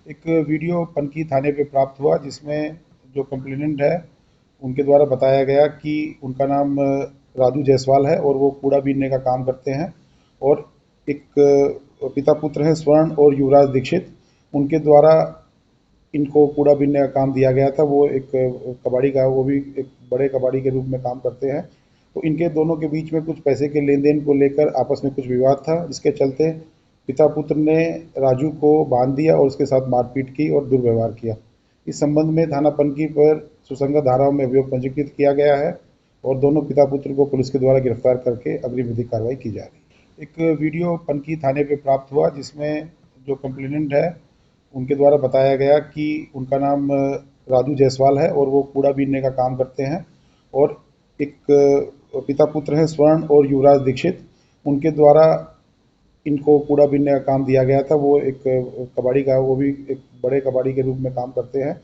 एक वीडियो पनकी थाने पे प्राप्त हुआ जिसमें जो कंप्लेनेंट है उनके द्वारा बताया गया कि उनका नाम राजू जायसवाल है और वो कूड़ा बीनने का काम करते हैं। और एक पिता पुत्र हैं स्वर्ण और युवराज दीक्षित, उनके द्वारा इनको कूड़ा बीनने का काम दिया गया था। वो एक कबाड़ी का, वो भी एक बड़े कबाड़ी के रूप में काम करते हैं। तो इनके दोनों के बीच में कुछ पैसे के लेन देन को लेकर आपस में कुछ विवाद था, जिसके चलते पिता पुत्र ने राजू को बांध दिया और उसके साथ मारपीट की और दुर्व्यवहार किया। इस संबंध में थाना पनकी पर सुसंगत धाराओं में अभियोग पंजीकृत किया गया है और दोनों पिता पुत्र को पुलिस के द्वारा गिरफ्तार करके अगली विधिक कार्रवाई की जा रही है। एक वीडियो पनकी थाने पे प्राप्त हुआ जिसमें जो कंप्लेनेंट है उनके द्वारा बताया गया कि उनका नाम राजू जायसवाल है और वो कूड़ा बीनने का काम करते हैं। और एक पिता पुत्र हैं स्वर्ण और युवराज दीक्षित, उनके द्वारा इनको कूड़ा बीनने का काम दिया गया था। वो एक कबाड़ी का, वो भी एक बड़े कबाड़ी के रूप में काम करते हैं।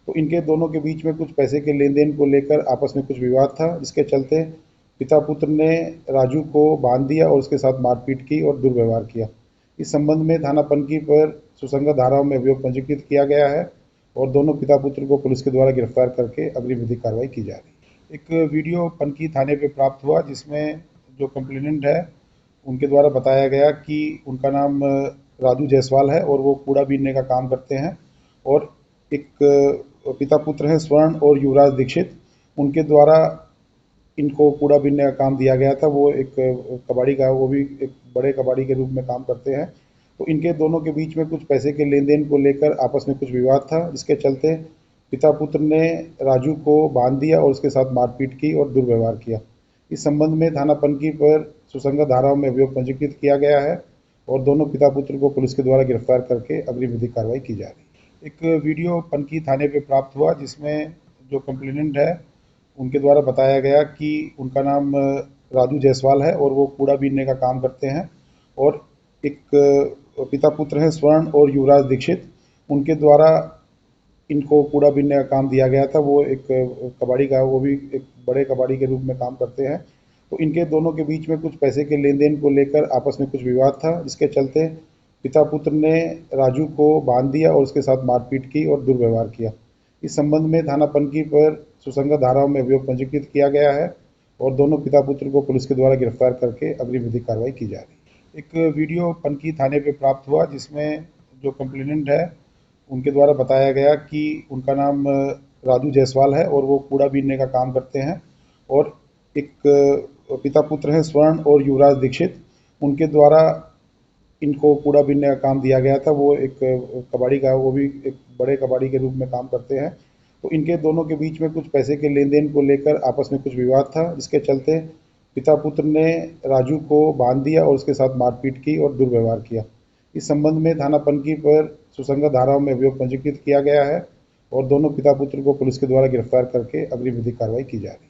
तो इनके दोनों के बीच में कुछ पैसे के लेन देन को लेकर आपस में कुछ विवाद था, जिसके चलते पिता पुत्र ने राजू को बांध दिया और उसके साथ मारपीट की और दुर्व्यवहार किया। इस संबंध में थाना पनकी पर सुसंगत धाराओं में अभियोग पंजीकृत किया गया है और दोनों पिता पुत्र को पुलिस के द्वारा गिरफ्तार करके अगली विधिक कार्रवाई की जा रही है। एक वीडियो पनकी थाने पे प्राप्त हुआ जिसमें जो कंप्लेनेंट है उनके द्वारा बताया गया कि उनका नाम राजू जायसवाल है और वो कूड़ा बीनने का काम करते हैं। और एक पिता पुत्र हैं स्वर्ण और युवराज दीक्षित, उनके द्वारा इनको कूड़ा बीनने का काम दिया गया था। वो एक कबाड़ी का, वो भी एक बड़े कबाड़ी के रूप में काम करते हैं। तो इनके दोनों के बीच में कुछ पैसे के लेन देन को लेकर आपस में कुछ विवाद था, जिसके चलते पिता पुत्र ने राजू को बांध दिया और उसके साथ मारपीट की और दुर्व्यवहार किया। इस संबंध में थाना पनकी पर सुसंगत धाराओं में अभियोग पंजीकृत किया गया है और दोनों पिता पुत्र को पुलिस के द्वारा गिरफ्तार करके अगली विधिक कार्रवाई की जा रही है। एक वीडियो पनकी थाने पे प्राप्त हुआ जिसमें जो कंप्लेनेंट है उनके द्वारा बताया गया कि उनका नाम राजू जायसवाल है और वो कूड़ा बीनने का काम करते हैं। और एक पिता पुत्र हैं स्वर्ण और युवराज दीक्षित, उनके द्वारा इनको कूड़ा बीनने का काम दिया गया था। वो एक कबाड़ी का, वो भी एक बड़े कबाड़ी के रूप में काम करते हैं। तो इनके दोनों के बीच में कुछ पैसे के लेन देन को लेकर आपस में कुछ विवाद था, जिसके चलते पिता पुत्र ने राजू को बांध दिया और उसके साथ मारपीट की और दुर्व्यवहार किया। इस संबंध में थाना पनकी पर सुसंगत धाराओं में अभियोग पंजीकृत किया गया है और दोनों पिता पुत्र को पुलिस के द्वारा गिरफ्तार करके अगली विधिक कार्रवाई की जा रही है। एक वीडियो पनकी थाने पे प्राप्त हुआ जिसमें जो कंप्लेनेंट है उनके द्वारा बताया गया कि उनका नाम राजू जायसवाल है और वो कूड़ा बीनने का काम करते हैं। और एक पिता पुत्र हैं स्वर्ण और युवराज दीक्षित, उनके द्वारा इनको कूड़ा बीनने का काम दिया गया था। वो एक कबाड़ी का, वो भी एक बड़े कबाड़ी के रूप में काम करते हैं। तो इनके दोनों के बीच में कुछ पैसे के लेन देन को लेकर आपस में कुछ विवाद था, जिसके चलते पिता पुत्र ने राजू को बांध दिया और उसके साथ मारपीट की और दुर्व्यवहार किया। इस संबंध में थाना पनकी पर सुसंगत धाराओं में अभियोग पंजीकृत किया गया है और दोनों पिता पुत्र को पुलिस के द्वारा गिरफ्तार करके अगली विधिक कार्रवाई की जा रही है।